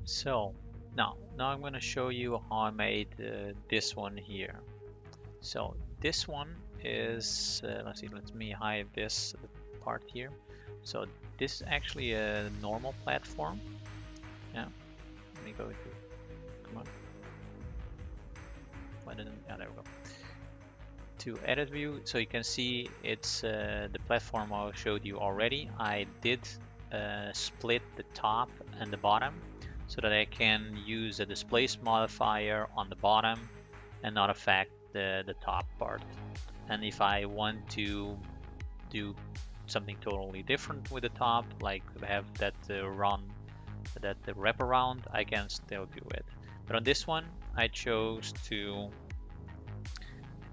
So now I'm going to show you how I made this one here. So this one is let's see, let me hide this part here. So this is actually a normal platform. Yeah, let me go to, come on. Why didn't, yeah, there we go. To edit view, so you can see it's the platform I showed you already. I did split the top and the bottom so that I can use a displace modifier on the bottom and not affect the top part. And if I want to do something totally different with the top, like have that wrap around, I can still do it. But on this one, I chose to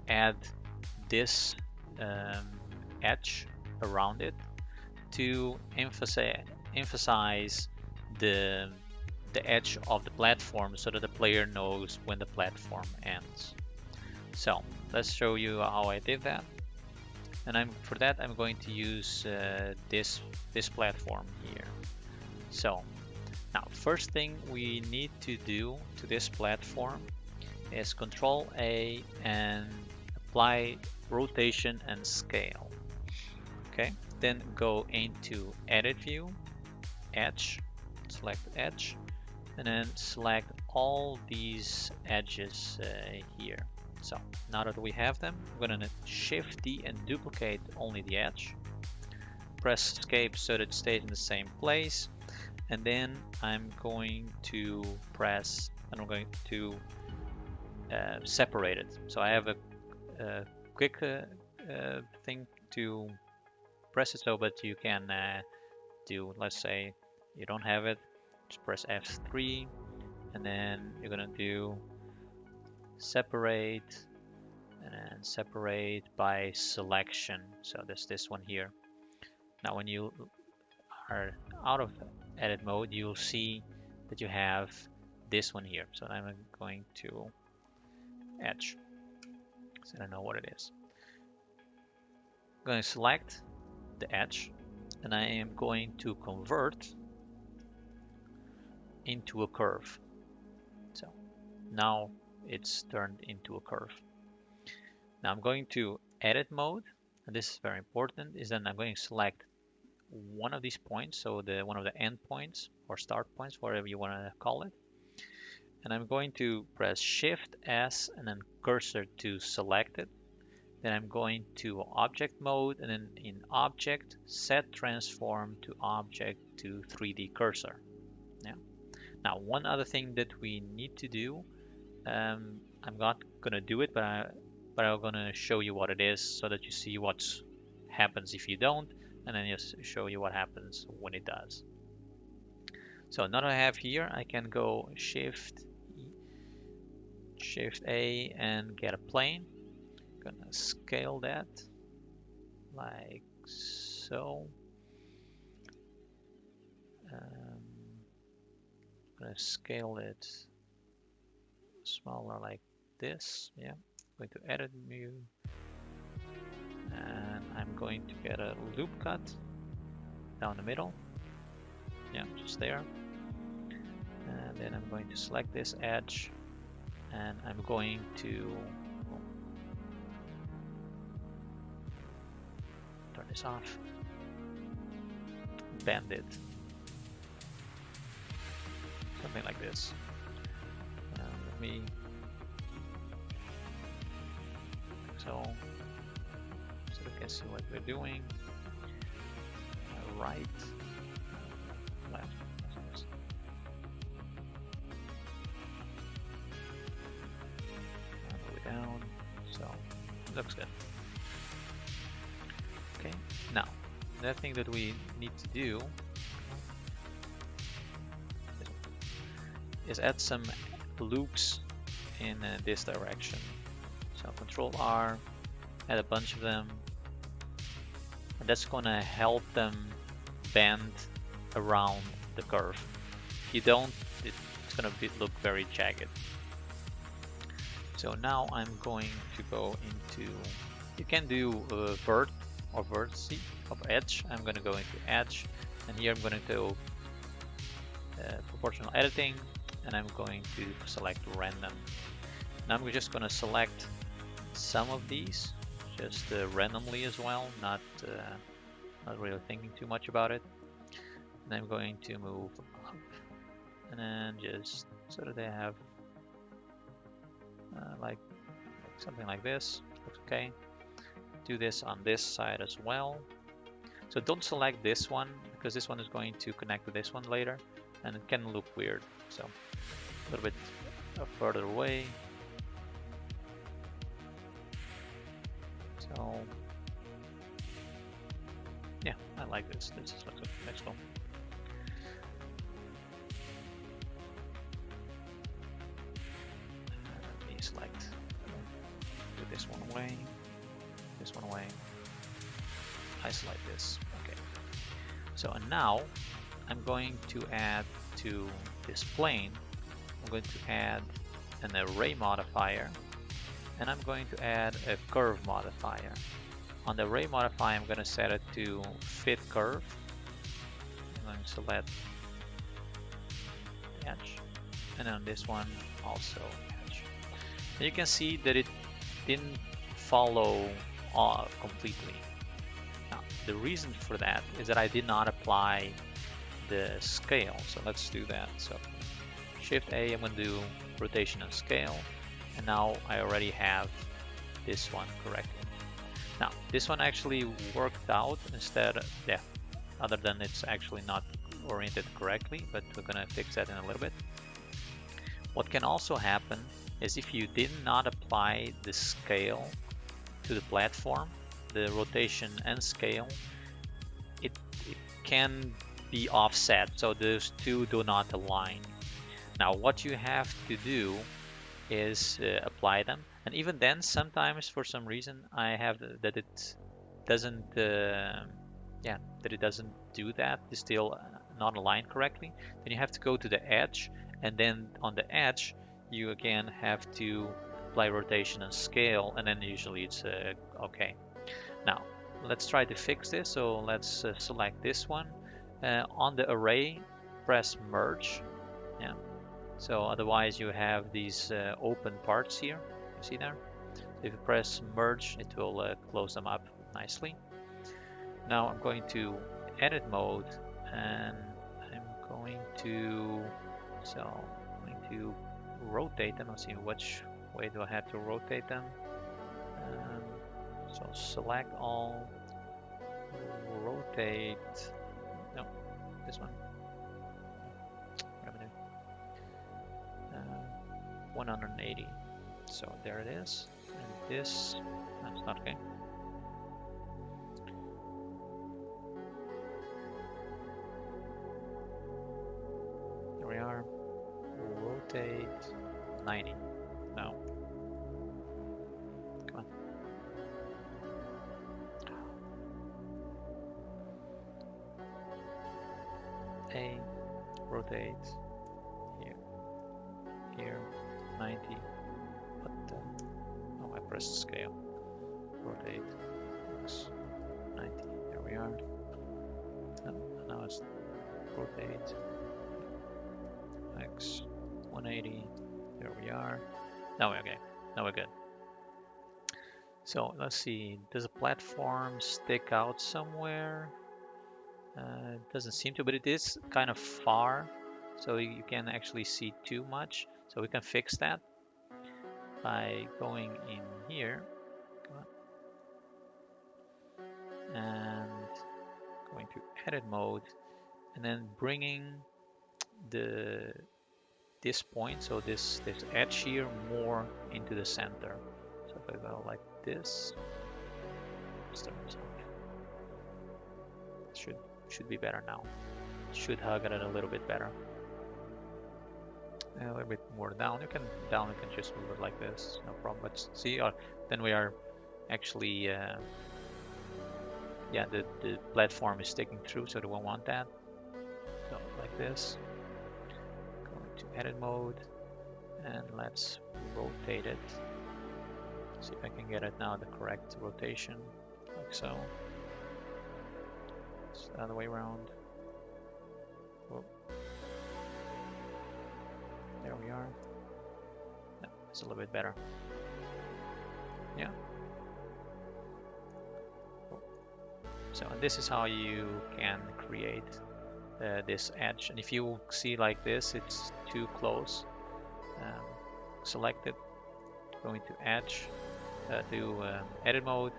add this edge around it to emphasize the edge of the platform so that the player knows when the platform ends. So let's show you how I did that. And for that I'm going to use this platform here. So now first thing we need to do to this platform is Control A and apply rotation and scale. Okay, then go into edit view, edge, select edge, and then select all these edges here. So now that we have them, I'm going to Shift D and duplicate only the edge. Press escape so that it stays in the same place. And then I'm going to press, and I'm going to separate it. So I have a quick thing to press it so, but you can do, let's say you don't have it, just press F3, and then you're gonna do separate, and then separate by selection. So there's this one here. Now when you are out of edit mode, you'll see that you have this one here. So I'm going to edge, so I don't know what it is. I'm going to select the edge, and I am going to convert into a curve. So now it's turned into a curve. Now I'm going to edit mode, and this is very important, is then I'm going to select one of these points, so one of the end points or start points, whatever you want to call it. And I'm going to press Shift S and then cursor to select it. Then I'm going to object mode, and then in object, set transform to object to 3D cursor. Yeah. Now one other thing that we need to do, I'm not gonna do it, but I'm gonna show you what it is so that you see what happens if you don't, and then just show you what happens when it does. So now that I have here, I can go Shift A and get a plane. Gonna scale that like so. Gonna scale it smaller like this. Yeah, going to edit view, and I'm going to get a loop cut down the middle. Yeah, just there. And then I'm going to select this edge, and I'm going to turn this off, bend it, something like this. Let me, so you can see what we're doing. Right, left, all the way down. So looks good. Okay, now the thing that we need to do is add some loops in this direction. So Control R, add a bunch of them, and that's gonna help them bend around the curve. If you don't, it's gonna look very jagged. So now I'm going to go into, you can do vert or vertice of edge. I'm gonna go into edge, and here I'm gonna go proportional editing, and I'm going to select random. Now I'm just going to select some of these just randomly as well, not really thinking too much about it. And I'm going to move up, and then just so that they have like something like this. Looks okay. Do this on this side as well. So don't select this one because this one is going to connect to this one later, and it can look weird. So a little bit further away. So yeah, I like this. This looks good. Let's go. Let me select. Do this one away. This one away. Isolate this. Okay. So and now I'm going to add to this plane. I'm going to add an array modifier, and I'm going to add a curve modifier. On the array modifier, I'm going to set it to fit curve. I'm going to select edge, and on this one also edge. And you can see that it didn't follow completely. Now, the reason for that is that I did not apply the scale. So let's do that. So Shift A, I'm going to do rotation and scale, and now I already have this one correctly. Now this one actually worked out instead, yeah, other than it's actually not oriented correctly, but we're gonna fix that in a little bit. What can also happen is if you did not apply the scale to the platform, the rotation and scale, it can be offset, so those two do not align. Now what you have to do is apply them, and even then sometimes for some reason I have that it doesn't that it doesn't do that. It's still not aligned correctly. Then you have to go to the edge, and then on the edge you again have to apply rotation and scale, and then usually it's okay. Now let's try to fix this. So let's select this one. On the array, press merge. Yeah. So otherwise you have these open parts here. You see there? If you press merge, it will close them up nicely. Now I'm going to edit mode, and I'm going to rotate them. Let's see which way do I have to rotate them. So select all, rotate. No, this one. 180. So there it is. And this, that's not okay. Here we are. Rotate 90. No. Come on. A, rotate here, here, 90. But oh, I pressed scale. Rotate X 90. There we are. And now it's rotate X 180. There we are. Now we're okay. Now we're good. So let's see. Does a platform stick out somewhere? It doesn't seem to, but it is kind of far, so you can actually see too much. So we can fix that by going in here and going to edit mode, and then bringing this point, so this edge here, more into the center. So if I go like this, should be better now. Should hug it a little bit better. A little bit more down. You can just move it like this, no problem. But see, then we are actually yeah, the platform is sticking through, so we won't want that. So like this. Going to edit mode, and let's rotate it. See if I can get it now the correct rotation, like so. It's the other way around. Whoa. It's a little bit better. Yeah. So this is how you can create this edge. And if you see like this, it's too close. Select it, going to edge, to edit mode,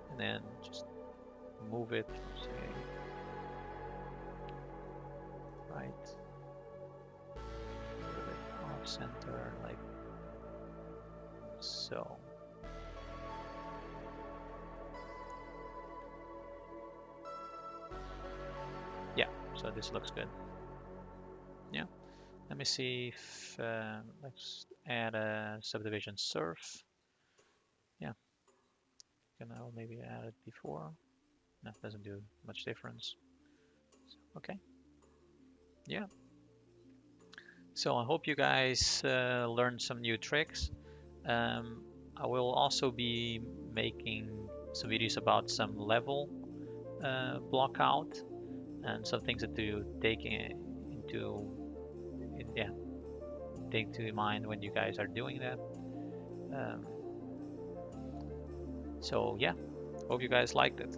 and then just move it, say, right, a little bit off center, like so. Yeah, so this looks good. Yeah, let me see if let's add a subdivision surf. Yeah, can I maybe add it before? No, doesn't do much difference. Okay. Yeah. So I hope you guys learned some new tricks. I will also be making some videos about some level block out and some things that to take take to mind when you guys are doing that. So yeah, hope you guys liked it.